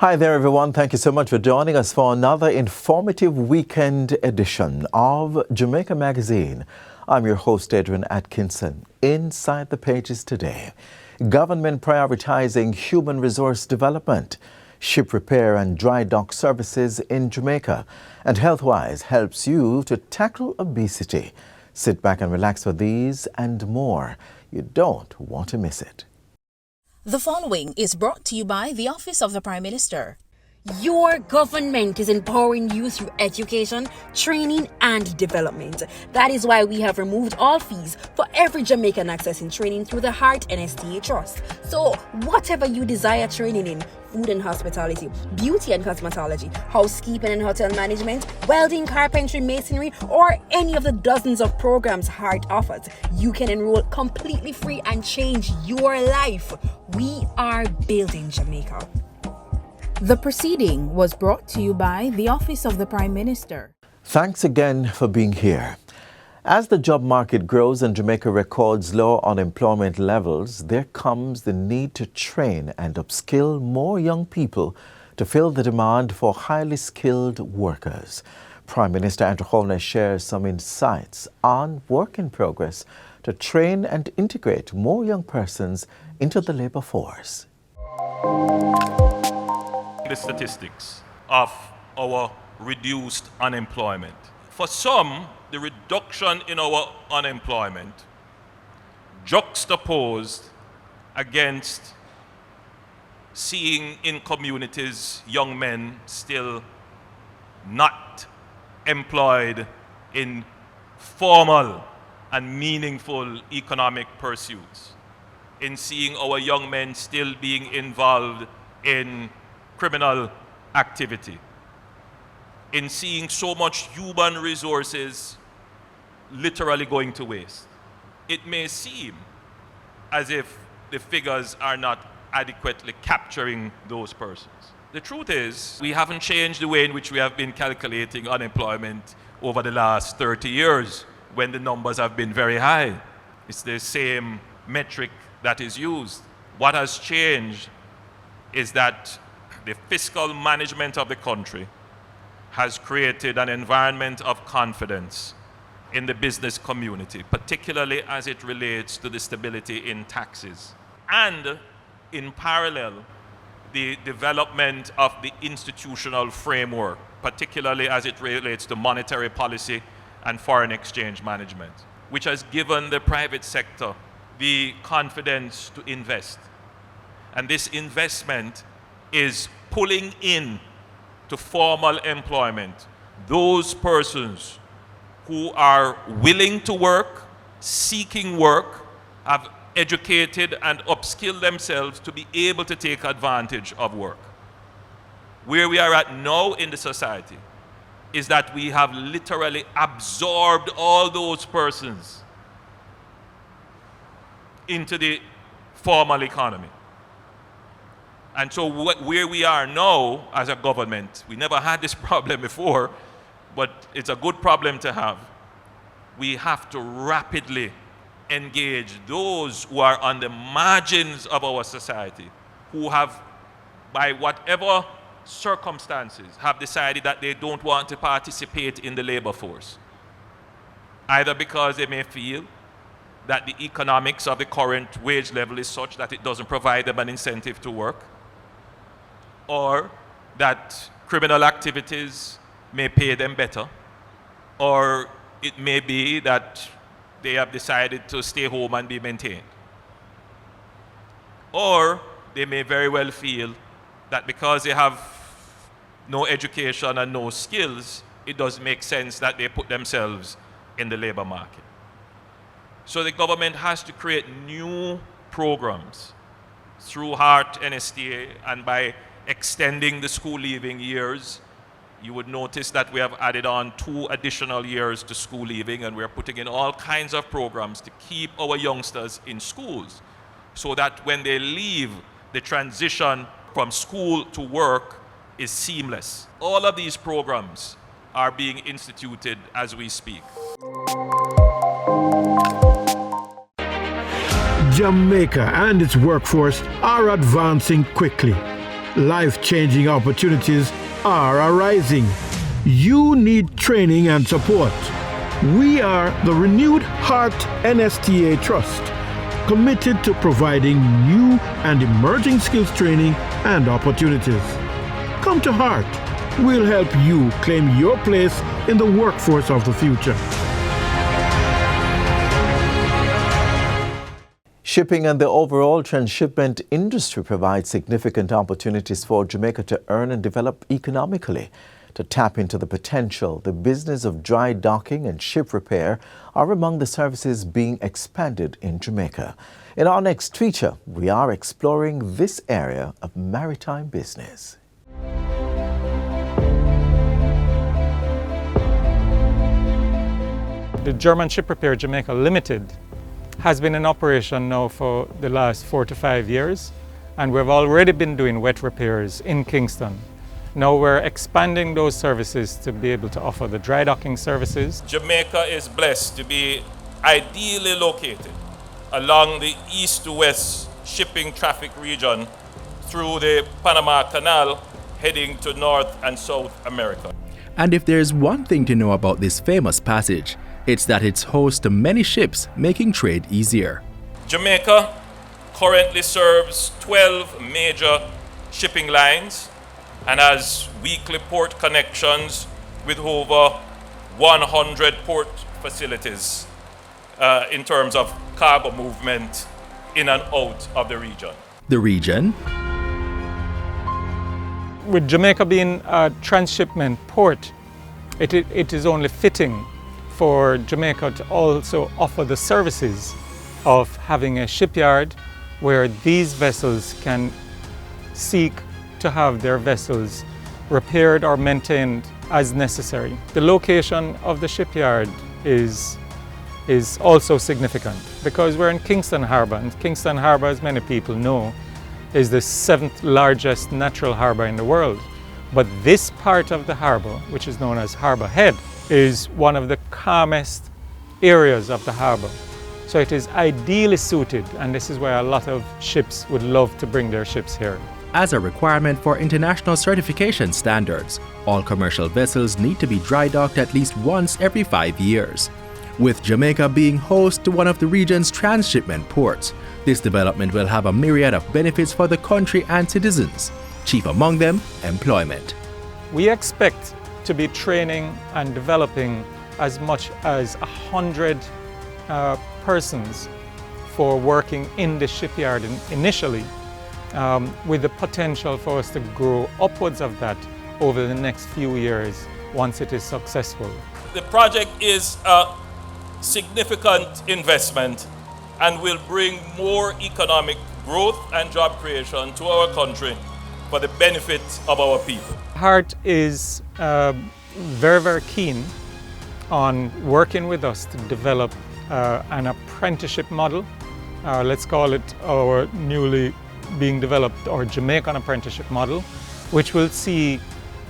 Hi there, everyone. Thank you so much for joining us for another informative weekend edition of Jamaica Magazine. I'm your host, Adrian Atkinson. Inside the pages today, government prioritizing human resource development, ship repair and dry dock services in Jamaica, and Healthwise helps you to tackle obesity. Sit back and relax for these and more. You don't want to miss it. The following is brought to you by the Office of the Prime Minister. Your government is empowering you through education, training, and development. That is why we have removed all fees for every Jamaican accessing training through the Heart NSTA Trust. So, whatever you desire training in, food and hospitality, beauty and cosmetology, housekeeping and hotel management, welding, carpentry, masonry, or any of the dozens of programs Heart offers, you can enroll completely free and change your life. We are building Jamaica. The proceeding was brought to you by the Office of the Prime Minister. Thanks again for being here. As the job market grows and Jamaica records low unemployment levels, there comes the need to train and upskill more young people to fill the demand for highly skilled workers. Prime Minister Andrew Holness shares some insights on work in progress to train and integrate more young persons into the labor force. The statistics of our reduced unemployment. For some, the reduction in our unemployment juxtaposed against seeing in communities young men still not employed in formal and meaningful economic pursuits, in seeing our young men still being involved in criminal activity, in seeing so much human resources literally going to waste. It may seem as if the figures are not adequately capturing those persons. The truth is, we haven't changed the way in which we have been calculating unemployment over the last 30 years when the numbers have been very high. It's the same metric that is used. What has changed is that the fiscal management of the country has created an environment of confidence in the business community, particularly as it relates to the stability in taxes. And in parallel, the development of the institutional framework, particularly as it relates to monetary policy and foreign exchange management, which has given the private sector the confidence to invest. And this investment is pulling in to formal employment those persons who are willing to work, seeking work, have educated and upskilled themselves to be able to take advantage of work. Where we are at now in the society is that we have literally absorbed all those persons into the formal economy. And so where we are now as a government, we never had this problem before, but it's a good problem to have. We have to rapidly engage those who are on the margins of our society, who have, by whatever circumstances, have decided that they don't want to participate in the labor force. Either because they may feel that the economics of the current wage level is such that it doesn't provide them an incentive to work, or that criminal activities may pay them better, or it may be that they have decided to stay home and be maintained. Or they may very well feel that because they have no education and no skills, it doesn't make sense that they put themselves in the labor market. So the government has to create new programs through Heart NSTA, and by extending the school leaving years, you would notice that we have added on 2 additional years to school leaving, and we're putting in all kinds of programs to keep our youngsters in schools so that when they leave, the transition from school to work is seamless. All of these programs are being instituted as we speak. Jamaica and its workforce are advancing quickly. life-changing opportunities are arising. You need training and support. We are the Renewed Heart NSTA Trust, committed to providing new and emerging skills training and opportunities. Come to Heart. We'll help you claim your place in the workforce of the future. Shipping and the overall transshipment industry provide significant opportunities for Jamaica to earn and develop economically. To tap into the potential, the business of dry docking and ship repair are among the services being expanded in Jamaica. In our next feature, we are exploring this area of maritime business. The German Ship Repair Jamaica Limited has been in operation now for the last 4 to 5 years, and we've already been doing wet repairs in Kingston. Now we're expanding those services to be able to offer the dry docking services. Jamaica is blessed to be ideally located along the east to west shipping traffic region through the Panama Canal heading to North and South America. And if there's one thing to know about this famous passage, it's that it's host to many ships, making trade easier. Jamaica currently serves 12 major shipping lines and has weekly port connections with over 100 port facilities in terms of cargo movement in and out of the region. The region? With Jamaica being a transshipment port, it is only fitting for Jamaica to also offer the services of having a shipyard where these vessels can seek to have their vessels repaired or maintained as necessary. The location of the shipyard is also significant because we're in Kingston Harbour, and Kingston Harbour, as many people know, is the 7th largest natural harbour in the world. But this part of the harbour, which is known as Harbour Head, is one of the calmest areas of the harbour. So it is ideally suited, and this is where a lot of ships would love to bring their ships here. As a requirement for international certification standards, all commercial vessels need to be dry docked at least once every 5 years. With Jamaica being host to one of the region's transshipment ports, this development will have a myriad of benefits for the country and citizens, chief among them, employment. We expect to be training and developing as much as 100 persons for working in the shipyard initially, with the potential for us to grow upwards of that over the next few years once it is successful. The project is a significant investment and will bring more economic growth and job creation to our country for the benefit of our people. Hart is very, very keen on working with us to develop an apprenticeship model. Let's call it our newly being developed or Jamaican apprenticeship model, which will see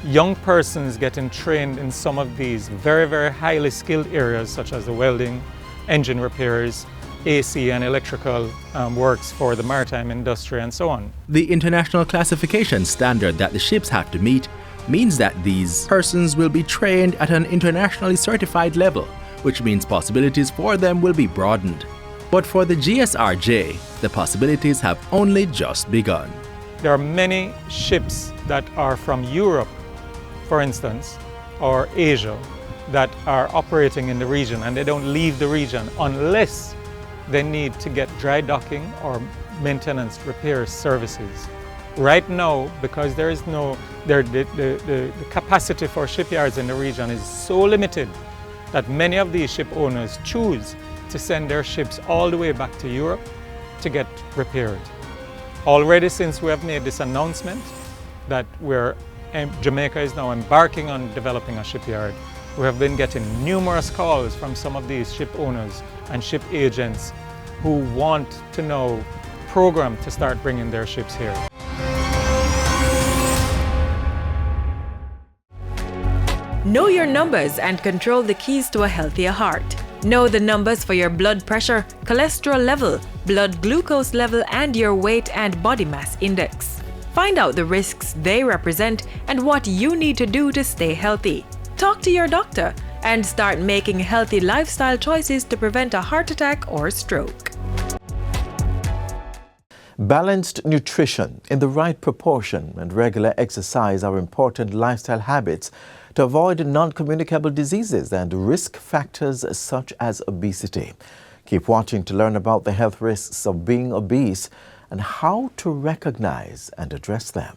young persons getting trained in some of these very, very highly skilled areas such as the welding, engine repairs, AC and electrical works for the maritime industry and so on. The international classification standard that the ships have to meet means that these persons will be trained at an internationally certified level, which means possibilities for them will be broadened. But for the GSRJ, the possibilities have only just begun. There are many ships that are from Europe, for instance, or Asia, that are operating in the region, and they don't leave the region unless they need to get dry docking or maintenance repair services. Right now, because there is the capacity for shipyards in the region is so limited that many of these ship owners choose to send their ships all the way back to Europe to get repaired. Already, since we have made this announcement that Jamaica is now embarking on developing a shipyard, we have been getting numerous calls from some of these ship owners and ship agents who want to know program to start bringing their ships here. Know your numbers and control the keys to a healthier heart. Know the numbers for your blood pressure, cholesterol level, blood glucose level, and your weight and body mass index. Find out the risks they represent and what you need to do to stay healthy. Talk to your doctor and start making healthy lifestyle choices to prevent a heart attack or stroke. Balanced nutrition in the right proportion and regular exercise are important lifestyle habits to avoid non-communicable diseases and risk factors such as obesity. Keep watching to learn about the health risks of being obese and how to recognize and address them.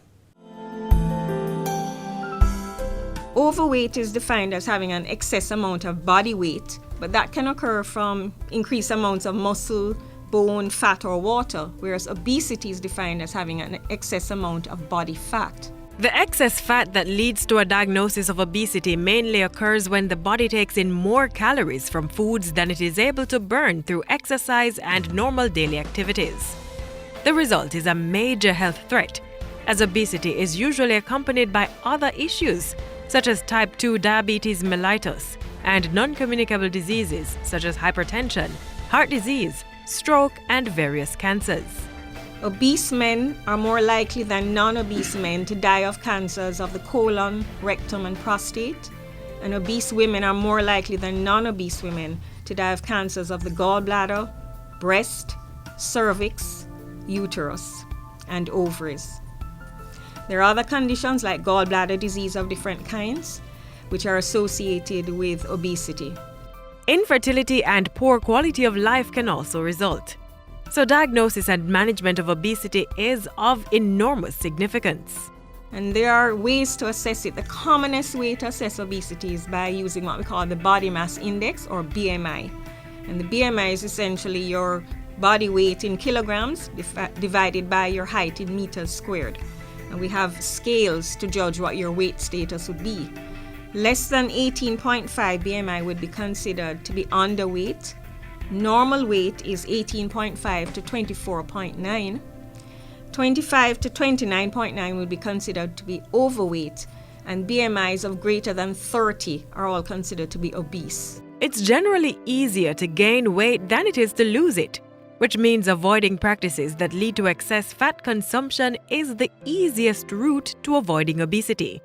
Overweight is defined as having an excess amount of body weight, but that can occur from increased amounts of muscle, bone, fat, or water, whereas obesity is defined as having an excess amount of body fat. The excess fat that leads to a diagnosis of obesity mainly occurs when the body takes in more calories from foods than it is able to burn through exercise and normal daily activities. The result is a major health threat, as obesity is usually accompanied by other issues such as type 2 diabetes mellitus and non-communicable diseases such as hypertension, heart disease, stroke, and various cancers. Obese men are more likely than non-obese men to die of cancers of the colon, rectum, and prostate, and obese women are more likely than non-obese women to die of cancers of the gallbladder, breast, cervix, uterus, and ovaries. There are other conditions like gallbladder disease of different kinds, which are associated with obesity. Infertility and poor quality of life can also result. So diagnosis and management of obesity is of enormous significance. And there are ways to assess it. The commonest way to assess obesity is by using what we call the body mass index, or BMI. And the BMI is essentially your body weight in kilograms divided by your height in meters squared. And we have scales to judge what your weight status would be. Less than 18.5 BMI would be considered to be underweight. Normal weight is 18.5 to 24.9. 25 to 29.9 would be considered to be overweight, and BMIs of greater than 30 are all considered to be obese. It's generally easier to gain weight than it is to lose it, which means avoiding practices that lead to excess fat consumption is the easiest route to avoiding obesity.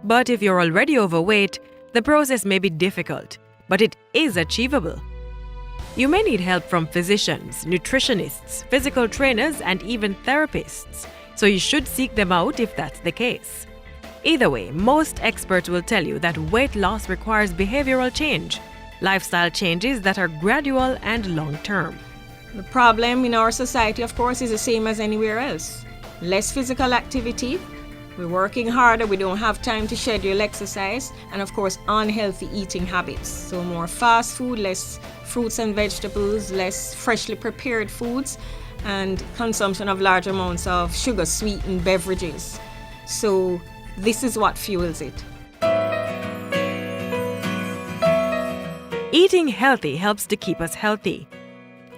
But if you're already overweight, the process may be difficult, but it is achievable. You may need help from physicians, nutritionists, physical trainers, and even therapists, so you should seek them out if that's the case. Either way, most experts will tell you that weight loss requires behavioral change, lifestyle changes that are gradual and long-term. The problem in our society, of course, is the same as anywhere else. Less physical activity, we're working harder, we don't have time to schedule exercise, and of course, unhealthy eating habits. So more fast food, less fruits and vegetables, less freshly prepared foods, and consumption of large amounts of sugar-sweetened beverages. So this is what fuels it. Eating healthy helps to keep us healthy.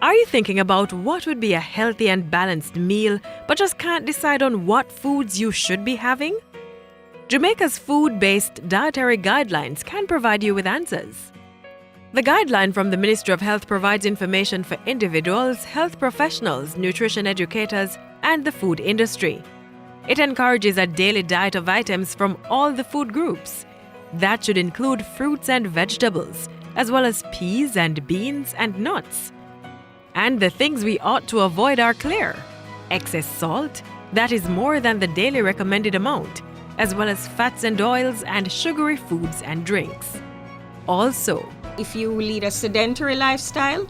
Are you thinking about what would be a healthy and balanced meal, but just can't decide on what foods you should be having? Jamaica's food-based dietary guidelines can provide you with answers. The guideline from the Ministry of Health provides information for individuals, health professionals, nutrition educators, and the food industry. It encourages a daily diet of items from all the food groups. That should include fruits and vegetables, as well as peas and beans and nuts. And the things we ought to avoid are clear: excess salt, that is more than the daily recommended amount, as well as fats and oils and sugary foods and drinks. Also, if you lead a sedentary lifestyle,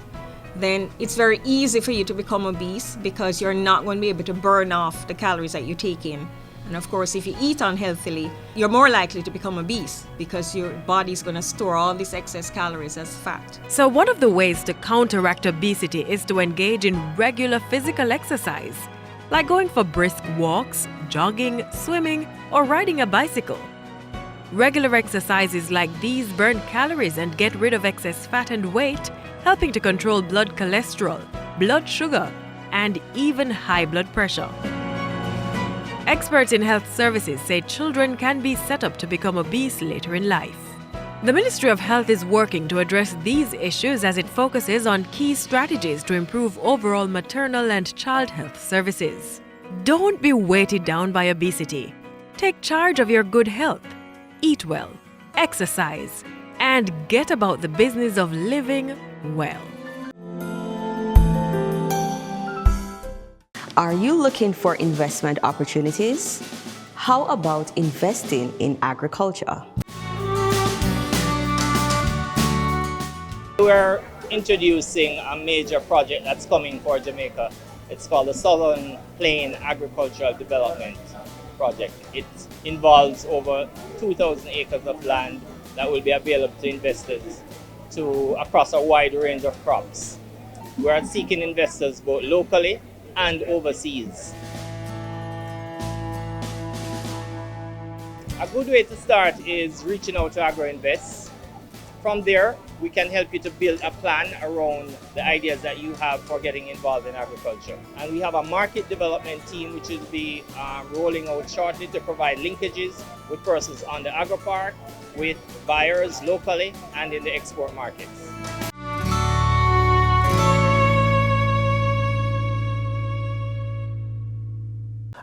then it's very easy for you to become obese because you're not going to be able to burn off the calories that you take in. And of course, if you eat unhealthily, you're more likely to become obese because your body's going to store all these excess calories as fat. So one of the ways to counteract obesity is to engage in regular physical exercise, like going for brisk walks, jogging, swimming, or riding a bicycle. Regular exercises like these burn calories and get rid of excess fat and weight, helping to control blood cholesterol, blood sugar, and even high blood pressure. Experts in health services say children can be set up to become obese later in life. The Ministry of Health is working to address these issues as it focuses on key strategies to improve overall maternal and child health services. Don't be weighted down by obesity. Take charge of your good health. Eat well, exercise, and get about the business of living well. Are you looking for investment opportunities? How about investing in agriculture? We're introducing a major project that's coming for Jamaica. It's called the Southern Plain Agricultural Development Project. It involves over 2,000 acres of land that will be available to investors across a wide range of crops. We are seeking investors both locally and overseas. A good way to start is reaching out to AgroInvest. From there, we can help you to build a plan around the ideas that you have for getting involved in agriculture. And we have a market development team which will be rolling out shortly to provide linkages with persons on the agropark, with buyers locally and in the export markets.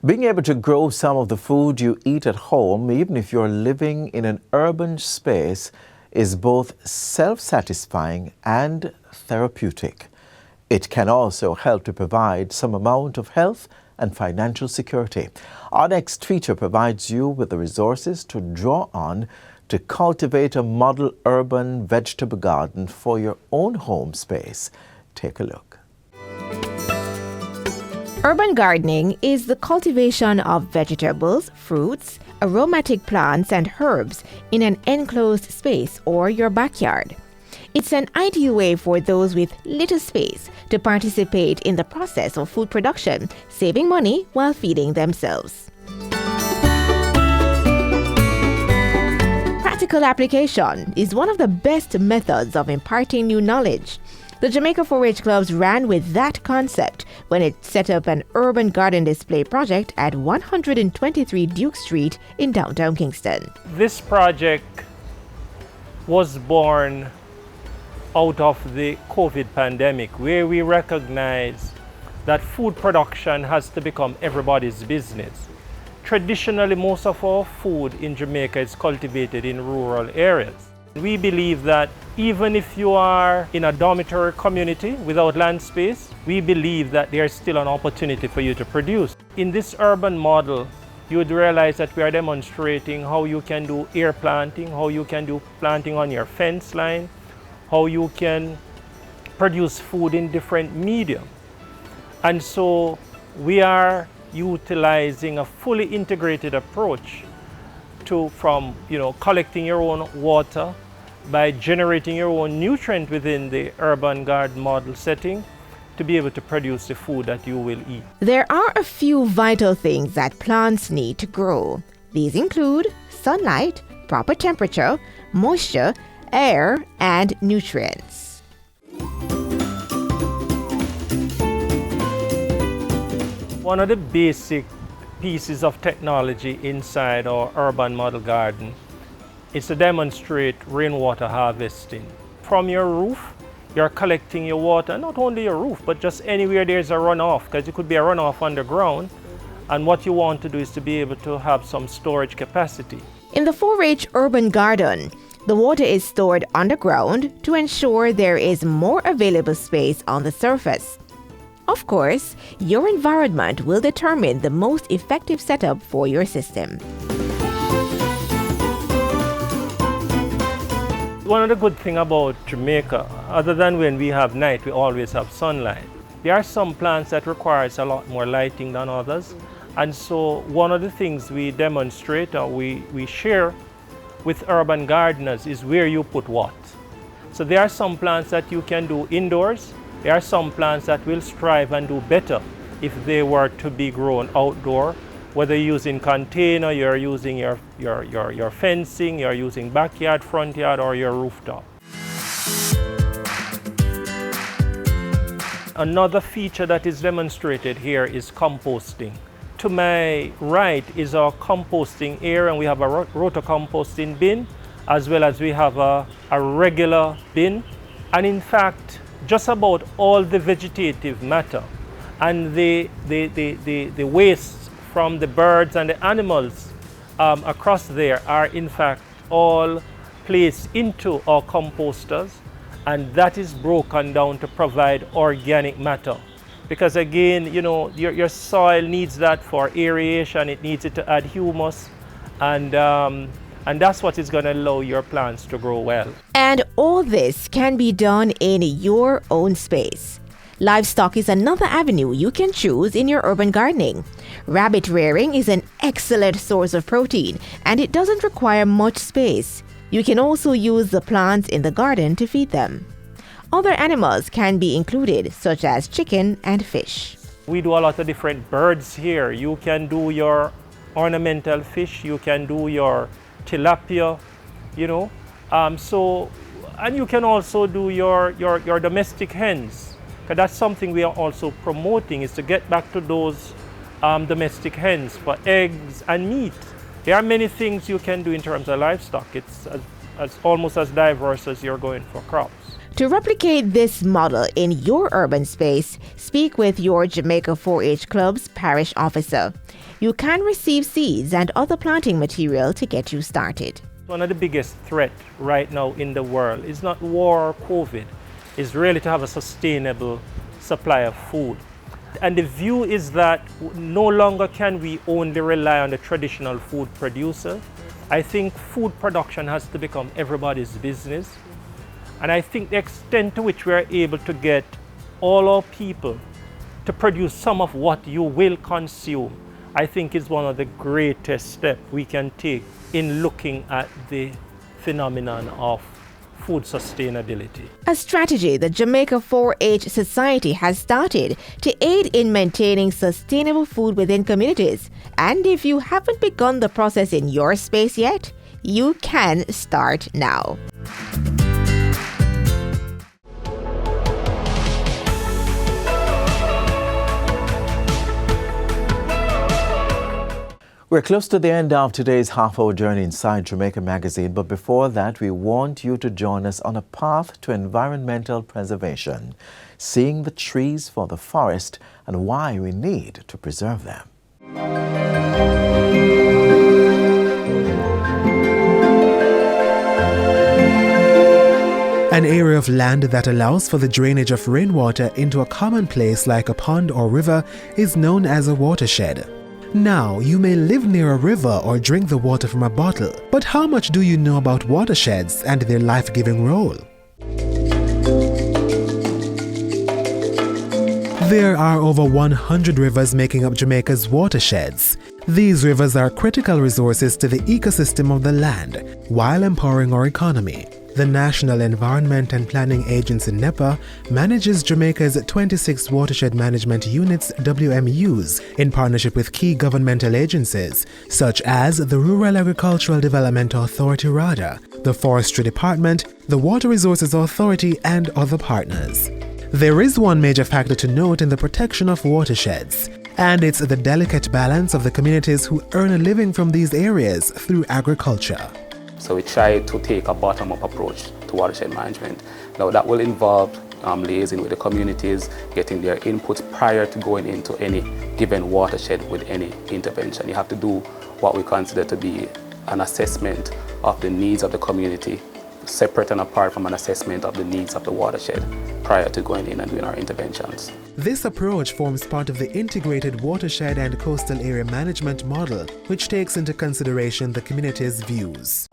Being able to grow some of the food you eat at home, even if you're living in an urban space, is both self-satisfying and therapeutic. It can also help to provide some amount of health and financial security. Our next feature provides you with the resources to draw on to cultivate a model urban vegetable garden for your own home space. Take a look. Urban gardening is the cultivation of vegetables, fruits, aromatic plants and herbs in an enclosed space or your backyard. It's an ideal way for those with little space to participate in the process of food production, saving money while feeding themselves. Practical application is one of the best methods of imparting new knowledge. The Jamaica 4-H Clubs ran with that concept when it set up an urban garden display project at 123 Duke Street in downtown Kingston. This project was born out of the COVID pandemic, where we recognize that food production has to become everybody's business. Traditionally, most of our food in Jamaica is cultivated in rural areas. We believe that even if you are in a dormitory community without land space, we believe that there's still an opportunity for you to produce. In this urban model, you would realize that we are demonstrating how you can do air planting, how you can do planting on your fence line, how you can produce food in different media. And so we are utilizing a fully integrated approach from collecting your own water, by generating your own nutrient within the urban garden model setting to be able to produce the food that you will eat. There are a few vital things that plants need to grow. These include sunlight, proper temperature, moisture, air, and nutrients. One of the basic pieces of technology inside our urban model garden is to demonstrate rainwater harvesting. From your roof, you're collecting your water, not only your roof, but just anywhere there's a runoff, because it could be a runoff underground. And what you want to do is to be able to have some storage capacity. In the 4-H urban garden, the water is stored underground to ensure there is more available space on the surface. Of course, your environment will determine the most effective setup for your system. One of the good things about Jamaica, other than when we have night, we always have sunlight. There are some plants that requires a lot more lighting than others. And so one of the things we demonstrate or we share with urban gardeners is where you put what. So there are some plants that you can do indoors. There are some plants that will strive and do better if they were to be grown outdoor. Whether you're using container, you're using your fencing, you're using backyard, front yard, or your rooftop. Another feature that is demonstrated here is composting. To my right is our composting area, and we have a roto-composting bin, as well as we have a regular bin. And in fact, just about all the vegetative matter and the waste from the birds and the animals across there are in fact all placed into our composters, and that is broken down to provide organic matter. Because again, you know, your soil needs that for aeration, it needs it to add humus, and that's what is going to allow your plants to grow well. And all this can be done in your own space. Livestock is another avenue you can choose in your urban gardening. Rabbit rearing is an excellent source of protein, and it doesn't require much space. You can also use the plants in the garden to feed them. Other animals can be included, such as chicken and fish. We do a lot of different birds here. You can do your ornamental fish, you can do your tilapia, you know. And you can also do your domestic hens. Because that's something we are also promoting, is to get back to those domestic hens for eggs and meat. There are many things you can do in terms of livestock. It's almost as diverse as you're going for crops. To replicate this model in your urban space, speak with your Jamaica 4-H Club's parish officer. You can receive seeds and other planting material to get you started. One of the biggest threats right now in the world is not war or COVID, is really to have a sustainable supply of food. And the view is that no longer can we only rely on the traditional food producer. I think food production has to become everybody's business. And I think the extent to which we are able to get all our people to produce some of what you will consume, I think is one of the greatest steps we can take in looking at the phenomenon of food sustainability. A strategy the Jamaica 4-H Society has started to aid in maintaining sustainable food within communities. And if you haven't begun the process in your space yet, you can start now. We're close to the end of today's half-hour journey inside Jamaica Magazine, but before that, we want you to join us on a path to environmental preservation, seeing the trees for the forest and why we need to preserve them. An area of land that allows for the drainage of rainwater into a common place like a pond or river is known as a watershed. Now, you may live near a river or drink the water from a bottle, but how much do you know about watersheds and their life-giving role? There are over 100 rivers making up Jamaica's watersheds. These rivers are critical resources to the ecosystem of the land, while empowering our economy. The National Environment and Planning Agency NEPA manages Jamaica's 26 watershed management units WMUs in partnership with key governmental agencies such as the Rural Agricultural Development Authority RADA, the Forestry Department, the Water Resources Authority and other partners. There is one major factor to note in the protection of watersheds, and it's the delicate balance of the communities who earn a living from these areas through agriculture. So we try to take a bottom-up approach to watershed management. Now that will involve liaising with the communities, getting their inputs prior to going into any given watershed with any intervention. You have to do what we consider to be an assessment of the needs of the community, separate and apart from an assessment of the needs of the watershed prior to going in and doing our interventions. This approach forms part of the integrated watershed and coastal area management model, which takes into consideration the community's views.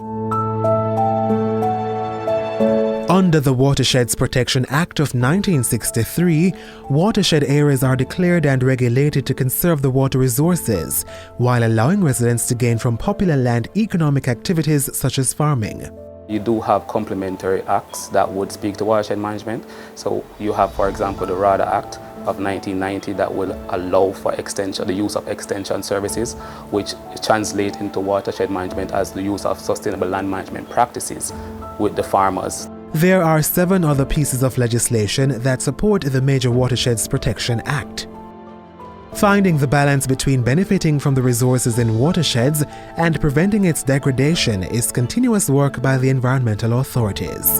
Under the Watersheds Protection Act of 1963, watershed areas are declared and regulated to conserve the water resources, while allowing residents to gain from popular land economic activities such as farming. You do have complementary acts that would speak to watershed management. So you have, for example, the RADA Act of 1990 that will allow for extension, the use of extension services, which translate into watershed management as the use of sustainable land management practices with the farmers. There are 7 other pieces of legislation that support the Major Watersheds Protection Act. Finding the balance between benefiting from the resources in watersheds and preventing its degradation is continuous work by the environmental authorities.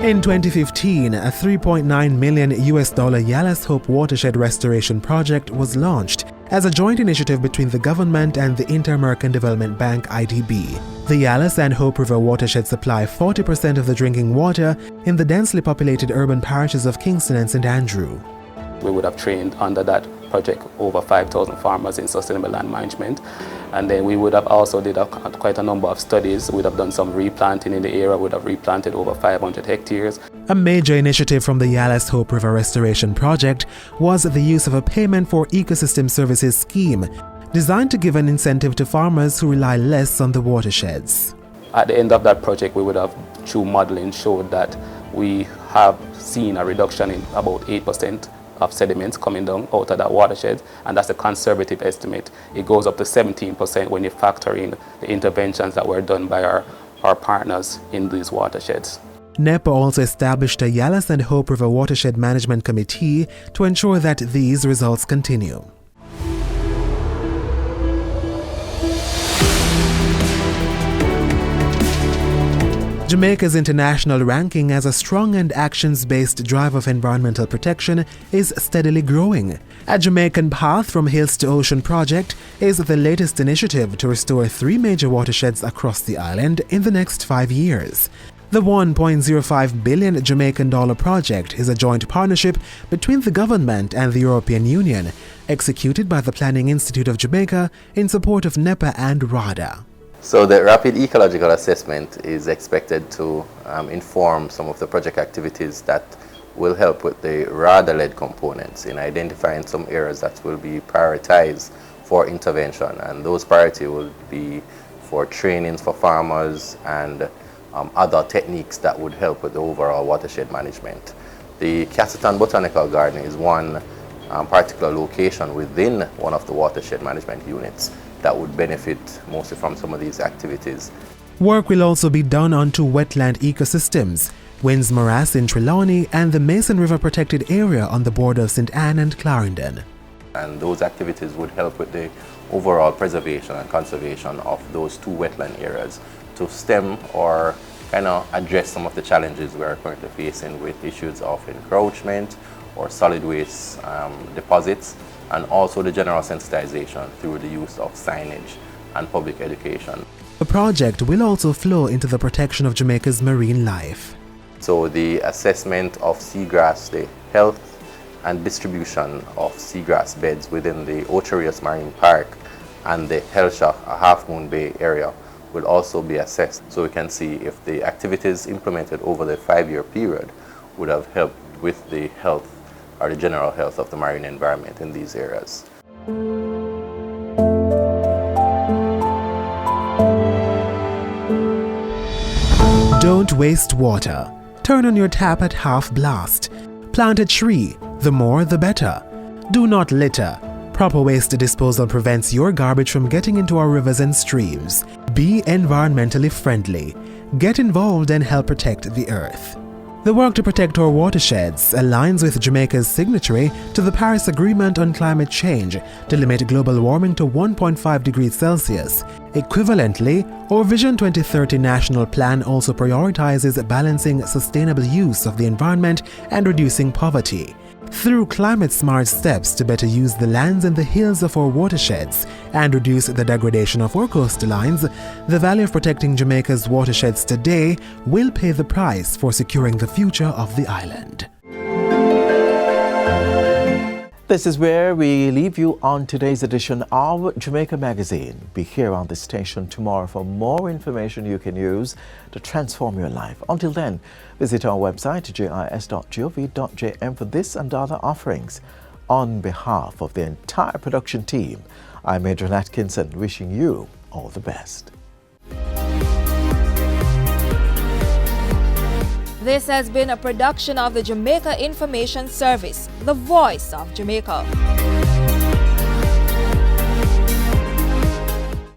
In 2015, a $3.9 million Yalas Hope Watershed Restoration Project was launched as a joint initiative between the government and the Inter-American Development Bank (IDB. The Yalas and Hope River watershed supply 40% of the drinking water in the densely populated urban parishes of Kingston and St. Andrew. We would have trained under that project over 5,000 farmers in sustainable land management. And then we would have also did quite a number of studies. We would have done some replanting in the area. We would have replanted over 500 hectares. A major initiative from the Yalas Hope River Restoration Project was the use of a payment for ecosystem services scheme designed to give an incentive to farmers who rely less on the watersheds. At the end of that project, we would have, through modeling, showed that we have seen a reduction in about 8% of sediments coming down out of that watershed, and that's a conservative estimate. It goes up to 17% when you factor in the interventions that were done by our partners in these watersheds. NEPA also established a Yalas and Hope River Watershed Management Committee to ensure that these results continue. Jamaica's international ranking as a strong and actions-based drive of environmental protection is steadily growing. A Jamaican Path from Hills to Ocean project is the latest initiative to restore 3 major watersheds across the island in the next 5 years. The $1.05 billion Jamaican dollar project is a joint partnership between the government and the European Union, executed by the Planning Institute of Jamaica in support of NEPA and RADA. So the rapid ecological assessment is expected to inform some of the project activities that will help with the RADA-led components in identifying some areas that will be prioritized for intervention, and those priority will be for trainings for farmers and other techniques that would help with the overall watershed management. The Castleton Botanical Garden is one particular location within one of the watershed management units that would benefit mostly from some of these activities. Work will also be done on 2 wetland ecosystems, Winds Morass in Trelawney and the Mason River Protected Area on the border of St. Anne and Clarendon. And those activities would help with the overall preservation and conservation of those 2 wetland areas to stem or kind of address some of the challenges we are currently facing with issues of encroachment or solid waste deposits, and also the general sensitization through the use of signage and public education. The project will also flow into the protection of Jamaica's marine life. So the assessment of seagrass, the health and distribution of seagrass beds within the Ocherius Marine Park and the Helsha, a Half Moon Bay area, will also be assessed, so we can see if the activities implemented over the 5-year period would have helped with the health or the general health of the marine environment in these areas. Don't waste water. Turn on your tap at half blast. Plant a tree. The more, the better. Do not litter. Proper waste disposal prevents your garbage from getting into our rivers and streams. Be environmentally friendly. Get involved and help protect the earth. The work to protect our watersheds aligns with Jamaica's signatory to the Paris Agreement on Climate Change to limit global warming to 1.5 degrees Celsius. Equivalently, our Vision 2030 national plan also prioritizes balancing sustainable use of the environment and reducing poverty. Through climate-smart steps to better use the lands and the hills of our watersheds and reduce the degradation of our coastlines, the value of protecting Jamaica's watersheds today will pay the price for securing the future of the island. This is where we leave you on today's edition of Jamaica Magazine. Be here on this station tomorrow for more information you can use to transform your life. Until then, visit our website jis.gov.jm for this and other offerings. On behalf of the entire production team, I'm Adrian Atkinson, wishing you all the best. This has been a production of the Jamaica Information Service, the voice of Jamaica.